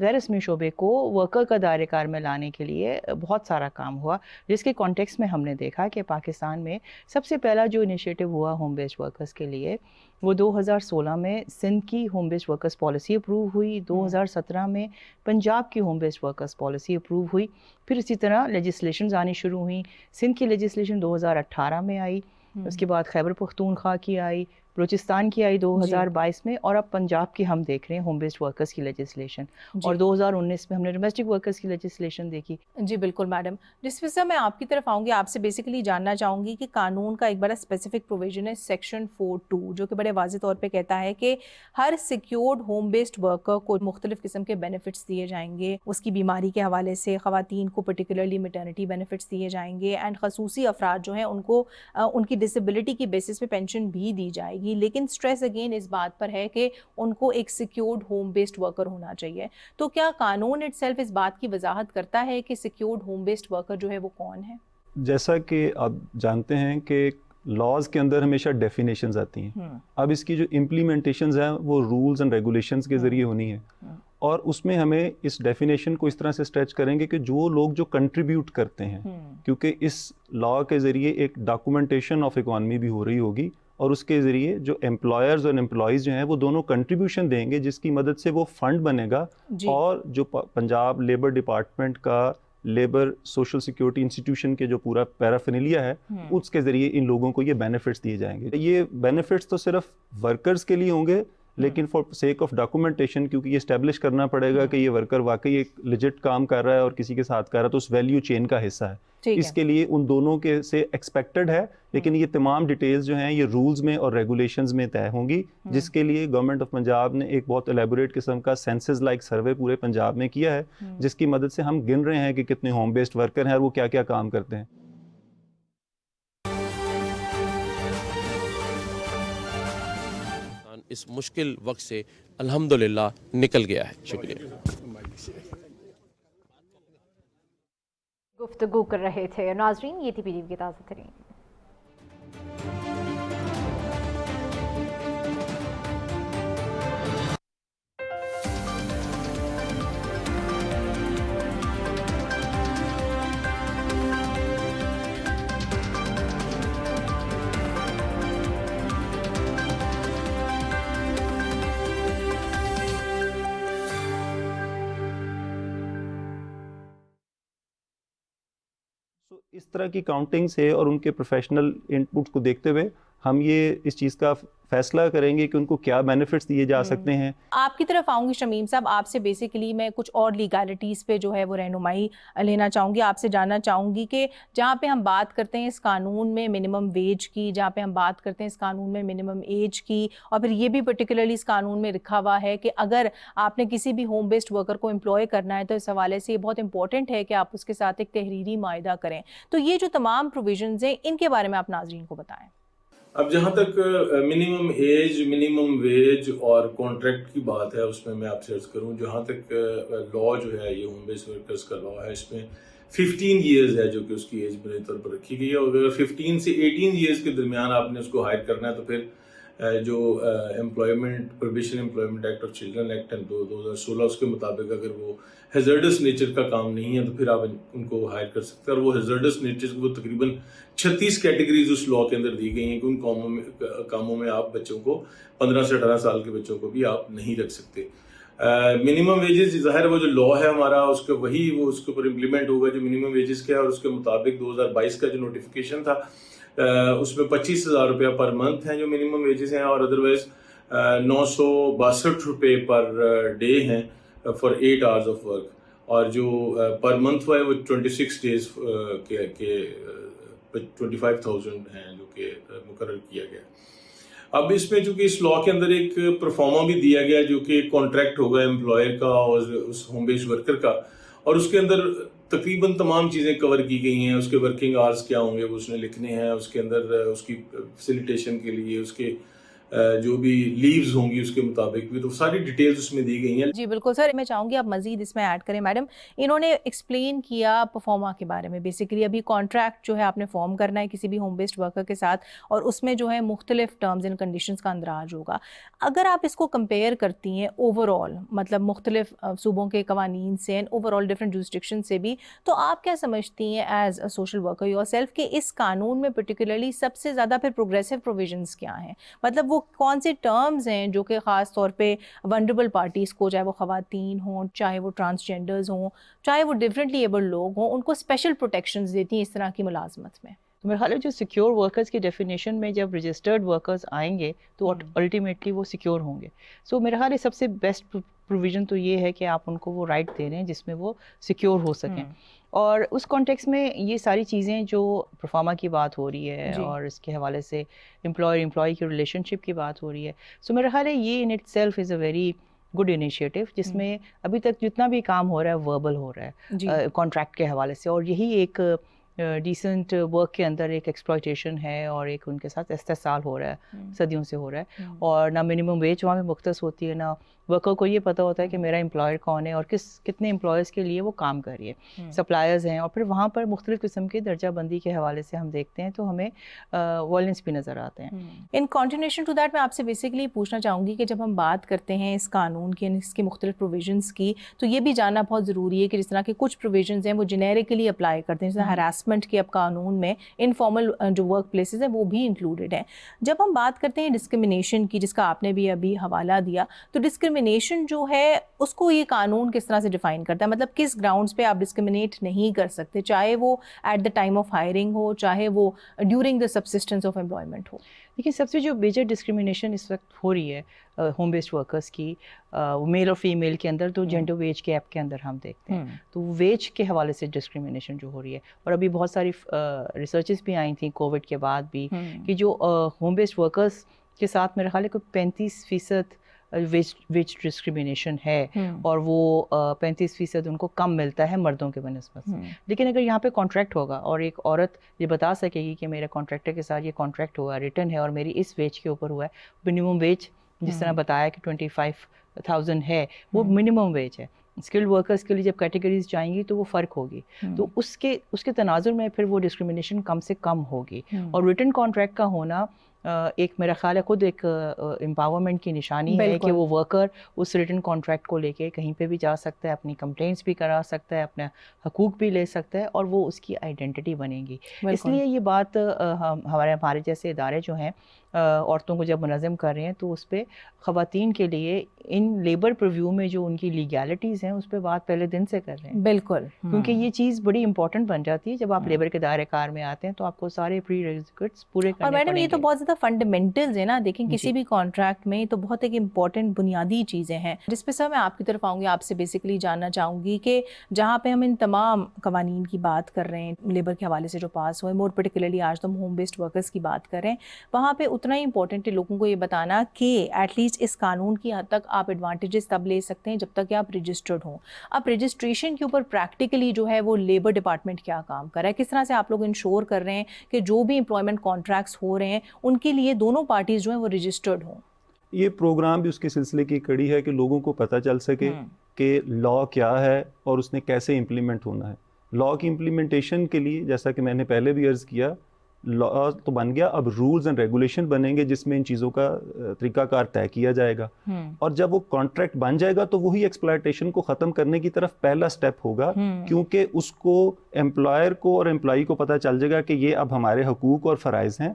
غیر رسمی شعبے کو ورکر کا دائرۂ کار میں لانے کے لیے بہت سارا کام ہوا، جس کے کانٹیکس میں ہم نے دیکھا کہ پاکستان میں سب سے پہلا جو انیشیٹو ہوا ہوم بیسڈ ورکرز کے لیے وہ 2016 میں سندھ کی home based workers policy approve ہوئی، 2017 میں پنجاب کی home based workers policy approve ہوئی، پھر اسی طرح لیجسلیشنز آنی شروع ہوئیں۔ سندھ کی لیجسلیشن 2018 میں آئی، اس کے بعد خیبر پختونخوا کی آئی، بلوچستان کی آئی 2022 میں، اور اب پنجاب کی ہم دیکھ رہے ہیں ہوم بیسڈ ورکرز کی لیجسلیشن، اور 2019 میں ہم نے ڈومیسٹک ورکرز کی لیجسلیشن دیکھی۔ جی بالکل میڈم، جس سے میں آپ کی طرف آؤں گی، آپ سے بیسیکلی جاننا چاہوں گی کہ قانون کا ایک بڑا اسپیسیفک پروویژن ہے سیکشن 4(2) جو کہ بڑے واضح طور پہ کہتا ہے کہ ہر سیکیورڈ ہوم بیسڈ ورکر کو مختلف قسم کے بینیفٹس دیے جائیں گے، اس کی بیماری کے حوالے سے خواتین کو پرٹیکولرلی میٹرنٹی بینیفٹس دیے جائیں گے، اینڈ خصوصی افراد جو ہیں ان کو ان کی ڈسیبلٹی کی بیسس پہ پینشن بھی دی جائے گی، لیکن اسٹریس اگین اس بات پر ہے کہ ان کو ایک سیکیورڈ ہوم بیسڈ ورکر ہونا چاہیے۔ تو کیا قانون اٹ سیلف اس بات کی وضاحت کرتا ہے کہ سیکیورڈ ہوم بیسڈ ورکر جو ہے وہ کون ہے؟ جیسا کہ آپ جانتے ہیں کہ لاز کے اندر ہمیشہ ڈیفینیشنز آتی ہیں، اب اس کی جو امپلیمنٹیشنز ہیں وہ رولز اینڈ ریگولیشنز کے ذریعے ہونی ہے، اور اس میں ہمیں اس ڈیفینیشن کو اس طرح سے اسٹریچ کریں گے کہ جو لوگ جو کنٹریبیوٹ کرتے ہیں، کیونکہ اس لا کے ذریعے ایک ڈاکومنٹیشن آف اکانومی بھی ہو رہی ہوگی، اور اس کے ذریعے جو امپلائرز اور امپلائیز جو ہیں وہ دونوں کنٹریبیوشن دیں گے، جس کی مدد سے وہ فنڈ بنے گا، اور جو پنجاب لیبر ڈپارٹمنٹ کا لیبر سوشل سیکیورٹی انسٹیٹیوشن کے جو پورا پیرافینیلیا ہے اس کے ذریعے ان لوگوں کو یہ بینیفٹس دیے جائیں گے۔ یہ بینیفٹس تو صرف ورکرز کے لیے ہوں گے، لیکن فار سیک آف ڈاکومنٹیشن، کیونکہ یہ اسٹیبلش کرنا پڑے گا کہ یہ ورکر واقعی ایک لیجٹ کام کر رہا ہے اور کسی کے ساتھ کر رہا ہے، تو اس ویلیو چین کا حصہ ہے، اس کے لیے ان دونوں کے سے ایکسپیکٹڈ ہے، لیکن یہ تمام ڈیٹیلز جو ہیں یہ رولز میں اور ریگولیشنز میں طے ہوں گی، جس کے لیے گورنمنٹ آف پنجاب نے ایک بہت الیبوریٹ قسم کا سینسز لائک سروے پورے پنجاب میں کیا ہے، جس کی مدد سے ہم گن رہے ہیں کہ کتنے ہوم بیسڈ ورکر ہیں اور وہ کیا کیا کام کرتے ہیں۔ اس مشکل وقت سے الحمدللہ نکل گیا ہے۔ شکریہ۔ گفتگو کر رہے تھے ناظرین، یہ تھی پی ٹی وی کی تازہ ترین اس طرح کی کاؤنٹنگ سے اور ان کے پروفیشنل انپٹ کو دیکھتے ہوئے ہم یہ اس چیز کا فیصلہ کریں گے کہ ان کو کیا بینیفٹس دیے جا سکتے ہیں۔ آپ کی طرف آؤں گی شمیم صاحب، آپ سے بیسیکلی میں کچھ اور لیگالٹیز پہ جو ہے وہ رہنمائی لینا چاہوں گی، آپ سے جاننا چاہوں گی کہ جہاں پہ ہم بات کرتے ہیں اس قانون میں منیمم ویج کی، جہاں پہ ہم بات کرتے ہیں اس قانون میں منیمم ایج کی، اور پھر یہ بھی پرٹیکولرلی اس قانون میں لکھا ہوا ہے کہ اگر آپ نے کسی بھی ہوم بیسڈ ورکر کو امپلوائے کرنا ہے تو اس حوالے سے یہ بہت امپورٹنٹ ہے کہ آپ اس کے ساتھ ایک تحریری معاہدہ کریں۔ تو یہ جو تمام پروویژنز ہیں ان کے بارے میں آپ ناظرین کو بتائیں۔ اب جہاں تک منیمم ایج، منیمم ویج اور کانٹریکٹ کی بات ہے، اس میں آپ سے عرض کروں، جہاں تک لا جو ہے یہ ہوم بیس ورکرز کا لا ہے، اس میں 15 ایئرز ہے جو کہ اس کی ایج بنیادی طور پر رکھی گئی ہے، اور اگر 15 سے 18 ایئرز کے درمیان آپ نے اس کو ہائر کرنا ہے تو پھر جو امپلائمنٹ پروبیشن امپلائمنٹ ایکٹ اور چلڈرن ایکٹ 2016 اس کے مطابق اگر وہ ہیزرڈس نیچر کا کام نہیں ہے تو پھر آپ ان کو ہائر کر سکتے ہیں، اور وہ ہیزرڈس نیچر وہ تقریباً 36 کیٹیگریز اس لا کے اندر دی گئی ہیں کہ ان کاموں میں آپ بچوں کو 15 سے 18 سال کے بچوں کو بھی آپ نہیں رکھ سکتے۔ منیمم ویجز ظاہر وہ جو لا ہے ہمارا اس کے وہی وہ اس کے اوپر امپلیمنٹ ہوگا جو منیمم ویجز کا ہے، اور اس کے مطابق 2022 کا جو نوٹیفیکیشن تھا اس میں 25,000 روپیہ پر منتھ ہیں جو منیمم ویجز ہیں، اور ادروائز 962 روپے پر ڈے ہیں فار 8 hours آف ورک، اور جو پر منتھ ہے وہ 26 days کے 25,000 ہیں جو کہ مقرر کیا گیا۔ اب اس میں چونکہ اس لا کے اندر ایک پرفارما بھی دیا گیا جو کہ کانٹریکٹ ہوگا امپلائر کا اور اس ہوم بیس ورکر کا، اور اس کے اندر تقریباً تمام چیزیں کور کی گئی ہیں، اس کے ورکنگ آورز کیا ہوں گے وہ اس نے لکھنے ہیں، اس کے اندر اس کی فیسیلیٹیشن کے لیے اس کے جو بھی لیوز ہوں گی اس کے مطابق بھی، تو ساری ڈیٹیلز اس میں دی گئی ہیں. جی بالکل سر، میں چاہوں گی آپ مزید اس میں ایڈ کریں. میڈم انہوں نے ایکسپلین کیا پرفارما کے بارے میں. بیسیکلی ابھی کانٹریکٹ جو ہے آپ نے فارم کرنا ہے کسی بھی ہوم بیسڈ ورکر کے ساتھ، اور اس میں جو ہے مختلف ٹرمز اینڈ کنڈیشنز کا اندراج ہوگا. اگر آپ اس کو کمپیئر کرتی ہیں اوور آل، مطلب مختلف صوبوں کے قوانین سے and over all different jurisdiction سے بھی، تو آپ کیا سمجھتی ہیں as a social worker your self کہ اس قانون میں پرٹیکولرلی سب سے زیادہ پھر پروگریسو پروویژنس کیا ہیں؟ مطلب وہ کون سے ٹرمز ہیں جو کہ خاص طور پہ ونڈریبل پارٹیز کو، چاہے وہ خواتین ہوں، چاہے وہ ٹرانسجینڈرز ہوں، چاہے وہ ڈفرینٹلی ایبلڈ لوگ ہوں، ان کو اسپیشل پروٹیکشنز دیتی ہیں اس طرح کی ملازمت میں؟ میرا خیال ہے جو سیکیور ورکرز کی ڈیفینیشن میں جب رجسٹرڈ ورکرز آئیں گے تو الٹیمیٹلی وہ سیکیور ہوں گے. سو میرا خیال ہے سب سے بیسٹ پروویژن تو یہ ہے کہ آپ ان کو وہ رائٹ دے رہے ہیں جس میں وہ سیکیور ہو سکیں. اور اس کانٹیکس میں یہ ساری چیزیں جو پرفارما کی بات ہو رہی ہے اور اس کے حوالے سے امپلائی کی ریلیشن شپ کی بات ہو رہی ہے، سو میرا خیال ہے یہ in it self is a very good initiative, جس میں ابھی تک جتنا بھی کام ہو رہا ہے وربل ہو رہا ہے کانٹریکٹ کے حوالے سے، اور یہی ایک ڈیسنٹ ورک کے اندر ایک ایکسپلائٹیشن ہے اور ایک ان کے ساتھ استحصال ہو رہا ہے، صدیوں سے ہو رہا ہے. اور نہ منیمم ویج وہاں پہ مختص ہوتی ہے، نہ ورکر کو یہ پتہ ہوتا ہے کہ میرا امپلائر کون ہے اور کتنے امپلائرس کے لیے وہ کام کر رہی ہے، سپلائرز ہیں. اور پھر وہاں پر مختلف قسم کی درجہ بندی کے حوالے سے ہم دیکھتے ہیں تو ہمیں وائلنس بھی نظر آتے ہیں. ان کنٹینیوشن ٹو دیٹ میں آپ سے بیسیکلی پوچھنا چاہوں گی کہ جب ہم بات کرتے ہیں اس قانون کی، اس کے مختلف پروویژنس کی، تو یہ بھی جاننا بہت ضروری ہے کہ جس طرح کے کچھ پروویژنز ہیں وہ جنیرکلی اپلائی کرتے ہیں، جیسے ہراسمنٹ کے اب قانون میں انفارمل جو ورک پلیسز ہیں وہ بھی انکلوڈیڈ ہیں. جب ہم بات کرتے ہیں ڈسکرمنیشن کی، جس کا آپ نے بھی ابھی حوالہ دیا، تو ڈسکرمنیشن جو ہے اس کو یہ قانون کس طرح سے ڈیفائن کرتا ہے؟ مطلب کس گراؤنڈس پہ آپ ڈسکرمنیٹ نہیں کر سکتے، چاہے وہ at the time of hiring ہو، چاہے وہ during the subsistence of employment ہو؟ لیکن سب سے جو میجر ڈسکرمنیشن اس وقت ہو رہی ہے ہوم بیسڈ ورکرس کی، میل اور فیمیل کے اندر، تو جینڈر ویج گیپ کے اندر ہم دیکھتے ہیں. تو ویج کے حوالے سے ڈسکرمنیشن جو ہو رہی ہے، اور ابھی بہت ساری ریسرچز بھی آئی تھیں کووڈ کے بعد بھی کہ جو ہوم بیسڈ ورکرس کے ساتھ میرا خیال ہے کوئی 35% ویج ڈسکرمنیشن ہے، اور وہ 35% ان کو کم ملتا ہے مردوں کے بنسبت سے. لیکن اگر یہاں پہ کانٹریکٹ ہوگا اور ایک عورت یہ بتا سکے گی کہ میرے کانٹریکٹر کے ساتھ یہ کانٹریکٹ ہوا، ریٹن ہے، اور میری اس ویج کے اوپر ہوا ہے، منیمم ویج جس طرح بتایا کہ 25,000 ہے، وہ منیمم ویج ہے. اسکلڈ ورکرس کے لیے جب کیٹیگریز جائیں گی تو وہ فرق ہوگی، تو اس کے تناظر میں پھر وہ ڈسکرمنیشن کم سے کم ہوگی. اور ریٹن کانٹریکٹ کا ہونا ایک میرا خیال ہے خود ایک امپاورمنٹ کی نشانی ہے کہ وہ ورکر اس ریٹن کانٹریکٹ کو لے کے کہیں پہ بھی جا سکتا ہے، اپنی کمپلینٹس بھی کرا سکتا ہے، اپنا حقوق بھی لے سکتا ہے، اور وہ اس کی آئیڈینٹی بنے گی. اس لیے یہ بات ہمارے جیسے ادارے جو ہیں عورتوں کو جب منظم کر رہے ہیں تو اس پہ خواتین کے لیے ان لیبر پرویو میں جو ان کی لیگیلٹیز ہیں اس پہ بات پہلے دن سے کر رہے ہیں. بالکل، کیونکہ یہ چیز بڑی امپورٹنٹ بن جاتی ہے جب آپ لیبر کے دائرۂ کار میں آتے ہیں تو آپ کو سارے پری ریکوزٹس پورے کرنے پڑیں گے. اور میڈم یہ تو بہت زیادہ فنڈامنٹلز ہیں نا، دیکھیں کسی بھی کانٹریکٹ میں تو بہت ایک امپورٹنٹ بنیادی چیزیں ہیں، جس پہ سر میں آپ کی طرف آؤں گی. آپ سے بیسیکلی جاننا چاہوں گی کہ جہاں پہ ہم ان تمام قوانین کی بات کر رہے ہیں لیبر کے حوالے سے جو پاس ہوئے، مور پرٹیکولرلی آج تو ہم ہوم بیسڈ ورکرس کی بات کر رہے ہیں، وہاں پہ اتنا ہی امپورٹنٹ ہے لوگوں کو یہ بتانا کہ ایٹ لیسٹ اس قانون کی حد تک آپ ایڈوانٹیجز تب لے سکتے ہیں جب تک کہ آپ رجسٹرڈ ہوں. اب رجسٹریشن کے اوپر پریکٹیکلی جو ہے وہ لیبر ڈپارٹمنٹ کیا کام کر رہا ہے، کس طرح سے آپ لوگ انشور کر رہے ہیں کہ جو بھی امپلائمنٹ کانٹریکٹس ہو رہے ہیں ان کے لیے دونوں پارٹیز جو ہیں وہ رجسٹرڈ ہوں؟ یہ پروگرام بھی اس کے سلسلے کی کڑی ہے کہ لوگوں کو پتہ چل سکے کہ لا کیا ہے اور اس نے کیسے امپلیمنٹ ہونا ہے. لا کی امپلیمنٹیشن کے لیے جیسا کہ میں نے پہلے بھی عرض کیا، لا تو بن گیا، اب رولز اینڈ ریگولیشن بنیں گے جس میں ان چیزوں کا طریقہ کار طے کیا جائے گا. اور جب وہ کانٹریکٹ بن جائے گا تو وہی ایکسپلائٹیشن کو ختم کرنے کی طرف پہلا سٹیپ ہوگا، کیونکہ اس کو امپلائر کو اور امپلائی کو پتہ چل جائے گا کہ یہ اب ہمارے حقوق اور فرائض ہیں.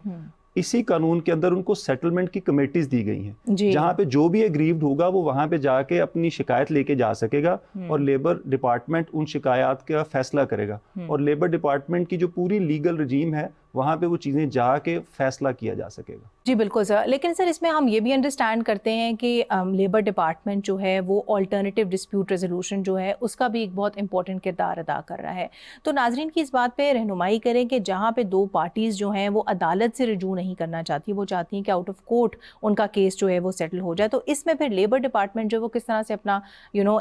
اسی قانون کے اندر ان کو سیٹلمنٹ کی کمیٹیز دی گئی ہیں جہاں پہ جو بھی ایگریوڈ ہوگا وہ وہاں پہ جا کے اپنی شکایت لے کے جا سکے گا، اور لیبر ڈپارٹمنٹ ان شکایات کا فیصلہ کرے گا. اور لیبر ڈپارٹمنٹ کی جو پوری لیگل رجیم ہے وہاں پہ وہ چیزیں جا کے فیصلہ کیا جا سکے گا. جی بالکل سر. لیکن سر اس میں ہم یہ بھی انڈرسٹینڈ کرتے ہیں کہ لیبر ڈپارٹمنٹ جو ہے وہ آلٹرنیٹیو ڈسپیوٹ ریزولوشن جو ہے اس کا بھی ایک بہت امپورٹنٹ کردار ادا کر رہا ہے. تو ناظرین کی اس بات پہ رہنمائی کریں کہ جہاں پہ دو پارٹیز جو ہیں وہ عدالت سے رجوع نہیں کرنا چاہتی، وہ چاہتی ہیں کہ آؤٹ آف کورٹ ان کا کیس جو ہے وہ سیٹل ہو جائے، تو اس میں پھر لیبر ڈپارٹمنٹ جو ہے وہ کس طرح سے اپنا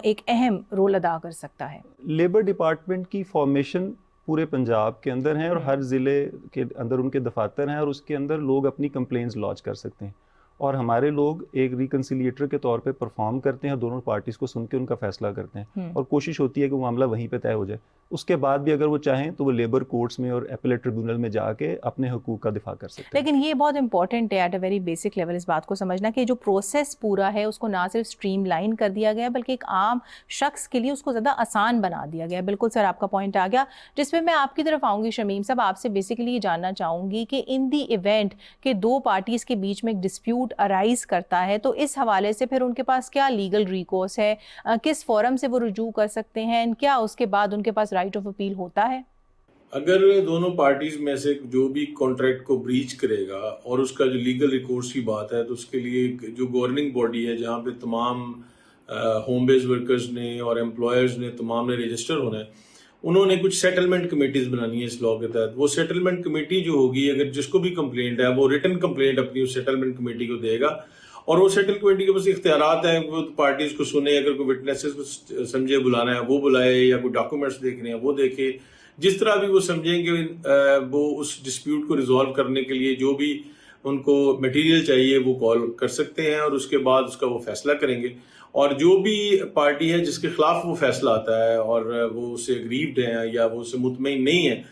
ایک اہم رول ادا کر سکتا ہے؟ لیبر ڈپارٹمنٹ کی فارمیشن پورے پنجاب کے اندر ہیں اور ہر ضلع کے اندر ان کے دفاتر ہیں، اور اس کے اندر لوگ اپنی کمپلینز لانچ کر سکتے ہیں. اور ہمارے لوگ ایک ریکنسیلیٹر کے طور پہ پرفارم کرتے ہیں اور دونوں پارٹیز کو سن کے ان کا فیصلہ کرتے ہیں اور کوشش ہوتی ہے کہ وہ معاملہ وہیں پہ طے ہو جائے. اس کے بعد بھی اگر وہ چاہیں تو وہ لیبر کورٹس میں اور اپیلیٹ ٹریبیونل میں جا کے اپنے حقوق کا دفاع کر سکتے ہیں. لیکن یہ بہت امپورٹنٹ ہے at a very basic level اس بات کو سمجھنا کہ جو پروسیس پورا ہے اس کو نہ صرف اسٹریم لائن کر دیا گیا بلکہ ایک عام شخص کے لیے اس کو زیادہ آسان بنا دیا گیا. بالکل سر آپ کا پوائنٹ آ گیا, جس پہ میں آپ کی طرف آؤں گی. شمیم صاحب آپ سے بیسیکلی یہ جاننا چاہوں گی کہ ان دی ایونٹ کہ دو پارٹیز کے بیچ میں ایک ڈسپیوٹ ارائز کرتا ہے تو اس حوالے سے پھر ان کے پاس کیا لیگل ریکورس ہے, کس فورم سے وہ رجوع کر سکتے ہیں, کیا اس کے بعد ان کے پاس رائٹ آف اپیل ہوتا ہے؟ اگر دونوں پارٹیز میں سے جو بھی کانٹریکٹ کو بریچ کرے گا اور اس کا جو لیگل ریکورس کی بات ہے تو اس کے لیے جو گورننگ باڈی ہے جہاں پہ تمام ہوم بیس ورکرز نے اور امپلائرز نے تمام نے رجسٹر ہونا ہے, انہوں نے کچھ سیٹلمنٹ کمیٹیز بنانی ہے اس لاء کے تحت. وہ سیٹلمنٹ کمیٹی جو ہوگی, اگر جس کو بھی کمپلینٹ ہے وہ ریٹن کمپلینٹ اپنی اس سیٹلمنٹ کمیٹی کو دے گا اور وہ سیٹل کمیٹی کے پاس اختیارات ہیں وہ پارٹیز کو سنے, اگر کوئی وٹنسز کو سمجھے بلانا ہے وہ بلائے یا کوئی ڈاکومنٹس دیکھنے ہیں وہ دیکھے, جس طرح بھی وہ سمجھیں کہ وہ اس ڈسپیوٹ کو ریزالو کرنے کے لیے جو بھی ان کو میٹیریل چاہیے وہ کال کر سکتے ہیں اور اس کے بعد اس کا وہ فیصلہ کریں گے. اور جو بھی پارٹی ہے جس کے خلاف وہ فیصلہ آتا ہے اور وہ اس سے اگریوڈ ہیں یا وہ اس سے مطمئن نہیں ہے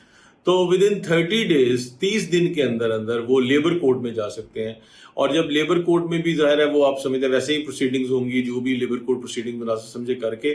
تو ود ان 30 days 30 دن کے اندر اندر وہ لیبر کورٹ میں جا سکتے ہیں. اور جب لیبر کورٹ میں بھی ظاہر ہے وہ آپ سمجھتے ہیں ویسے ہی پروسیڈنگز ہوں گی, جو بھی لیبر کورٹ پروسیڈنگ مناسب سمجھے کر کے,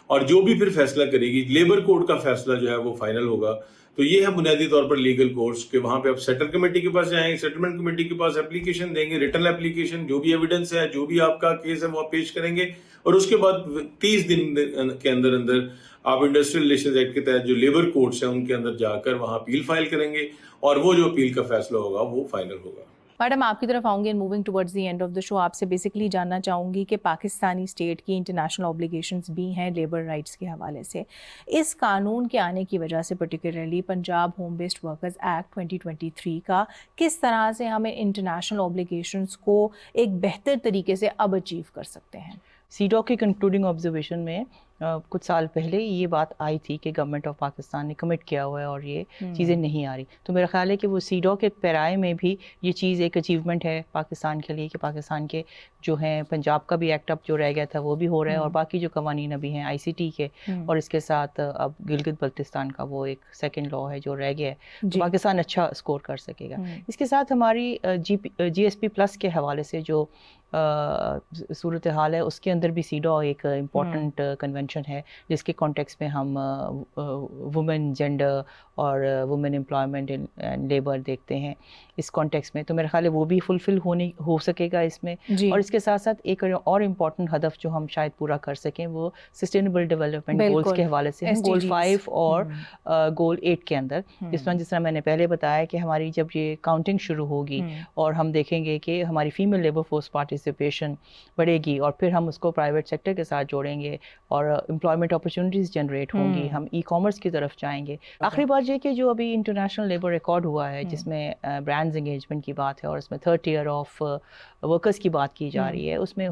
اور جو بھی پھر فیصلہ کرے گی لیبر کورٹ کا فیصلہ جو ہے وہ فائنل ہوگا. تو یہ ہے بنیادی طور پر لیگل کورس کہ وہاں پہ آپ سیٹل کمیٹی کے پاس جائیں گے, سیٹلمنٹ کمیٹی کے پاس اپلیکیشن دیں گے, ریٹن اپلیکیشن, جو بھی ایویڈنس ہے جو بھی آپ کا کیس ہے وہ آپ پیش کریں گے اور اس کے بعد 30 دن کے اندر اندر آپ انڈسٹریل ریلیشنز ایکٹ کے تحت جو لیبر کورٹس ہیں ان کے اندر جا کر وہاں اپیل فائل کریں گے اور وہ جو اپیل کا فیصلہ ہوگا وہ فائنل ہوگا. میڈم آپ کی طرف آؤں گی, moving towards the end of the show آپ سے بیسکلی جاننا چاہوں گی کہ پاکستانی اسٹیٹ کی انٹرنیشنل اوبلیگیشنز بھی ہیں لیبر رائٹس کے حوالے سے. اس قانون کے آنے کی وجہ سے particularly Punjab home based workers act 2023 کا کس طرح سے ہم انٹرنیشنل اوبلیگیشنز کو ایک بہتر طریقے سے اب اچیو کر سکتے ہیں؟ CEDAW کی کنکلوڈنگ آبزرویشن میں کچھ سال پہلے یہ بات آئی تھی کہ گورنمنٹ آف پاکستان نے کمٹ کیا ہوا ہے اور یہ چیزیں نہیں آ رہی. تو میرا خیال ہے کہ وہ CEDAW کے پیرائے میں بھی یہ چیز ایک اچیومنٹ ہے پاکستان کے لیے کہ پاکستان کے جو ہیں پنجاب کا بھی ایکٹ اب جو رہ گیا تھا وہ بھی ہو رہا ہے اور باقی جو قوانین ابھی ہیں ICT کے اور اس کے ساتھ اب گلگت بلتستان کا وہ ایک سیکنڈ لاء ہے جو رہ گیا ہے, تو پاکستان اچھا اسکور کر سکے گا. اس کے ساتھ ہماری GSP+ کے حوالے سے جو صورتحال ہے اس کے اندر بھی CEDAW ایک امپورٹنٹ کنونشن ہے جس کے کانٹیکس میں ہم وومن جینڈر اور وومن امپلائمنٹ اینڈ لیبر دیکھتے ہیں اس کانٹیکس میں. تو میرا خیال ہے وہ بھی فلفل ہو سکے گا اس میں. اور اس کے ساتھ ساتھ ایک اور امپورٹنٹ ہدف جو ہم شاید پورا کر سکیں وہ سسٹینیبل ڈیولپمنٹ گولز کے حوالے سے گول 5 اور گول 8 کے اندر, جس طرح میں نے پہلے بتایا کہ ہماری جب یہ کاؤنٹنگ شروع ہوگی اور ہم دیکھیں گے کہ ہماری فیمیل لیبر فورس پارٹیسپیشن بڑھے گی اور پھر ہم اس کو پرائیویٹ سیکٹر کے ساتھ جوڑیں گے اور امپلائمنٹ اپرچونیٹیز جنریٹ ہوں گی, ہم ای کامرس کی طرف جائیں گے. آخری بات یہ کہ جو ابھی انٹرنیشنل لیبر ریکارڈ ہوا ہے جس میں برانڈز انگیجمنٹ کی بات ہے اور اس میں 3rd tier آف ورکرز کی بات کی جا رہی ہے, اس میں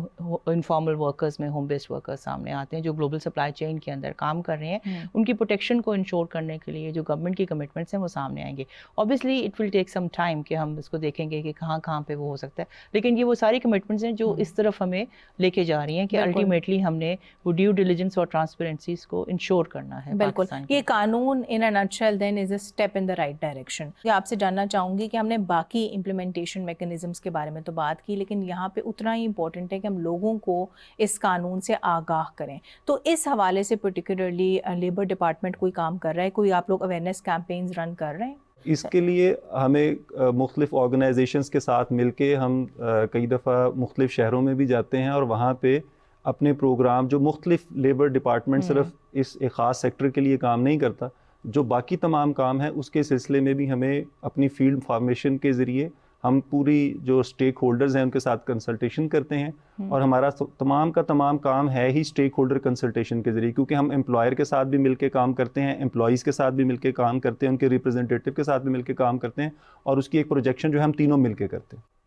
انفارمل ورکرز میں ہوم بیسڈ ورکرز سامنے آتے ہیں جو گلوبل سپلائی چین کے اندر کام کر رہے ہیں. ان کی پروٹیکشن کو انشور کرنے کے لیے جو گورنمنٹ کی کمٹمنٹس ہیں وہ سامنے آئیں گے. Obviously it will take some time کہ ہم اس کو دیکھیں گے کہ کہاں کہاں پہ وہ ہو سکتا ہے, لیکن یہ وہ ساری کمٹمنٹس ہیں جو اس طرف ہمیں لے کے جا رہی ہیں کہ الٹیمیٹلی ہم نے وہ ڈیو ڈیلیجنس اور ٹرانسپیرنسیز کو انشور کرنا ہے. بالکل, یہ قانون in a nutshell then is a step in the right direction. آپ سے جاننا چاہوں گی کہ ہم نے باقی امپلیمنٹیشن میکینزمس کے بارے میں تو بات کی, لیکن یہاں پہ اتنا ہی امپورٹنٹ ہے کہ ہم لوگوں کو اس قانون سے آگاہ کریں. تو اس حوالے سے پرٹیکولرلی لیبر ڈپارٹمنٹ کوئی کام کر رہا ہے, کوئی آپ لوگ اویئرنیس کیمپینز رن کر رہے ہیں؟ اس کے لیے ہمیں مختلف آرگنائزیشنز کے ساتھ مل کے ہم کئی دفعہ مختلف شہروں میں بھی جاتے ہیں اور وہاں پہ اپنے پروگرام جو مختلف لیبر ڈپارٹمنٹ صرف اس ایک خاص سیکٹر کے لیے کام نہیں کرتا, جو باقی تمام کام ہے اس کے سلسلے میں بھی ہمیں اپنی فیلڈ فارمیشن کے ذریعے ہم پوری جو اسٹیک ہولڈرز ہیں ان کے ساتھ کنسلٹیشن کرتے ہیں اور ہمارا تمام کا تمام کام ہے ہی اسٹیک ہولڈر کنسلٹیشن کے ذریعے, کیونکہ ہم امپلائر کے ساتھ بھی مل کے کام کرتے ہیں, امپلائیز کے ساتھ بھی مل کے کام کرتے ہیں, ان کے ریپرزنٹیٹیو کے ساتھ بھی مل کے کام کرتے ہیں اور اس کی ایک پروجیکشن جو ہے ہم تینوں مل کے کرتے ہیں.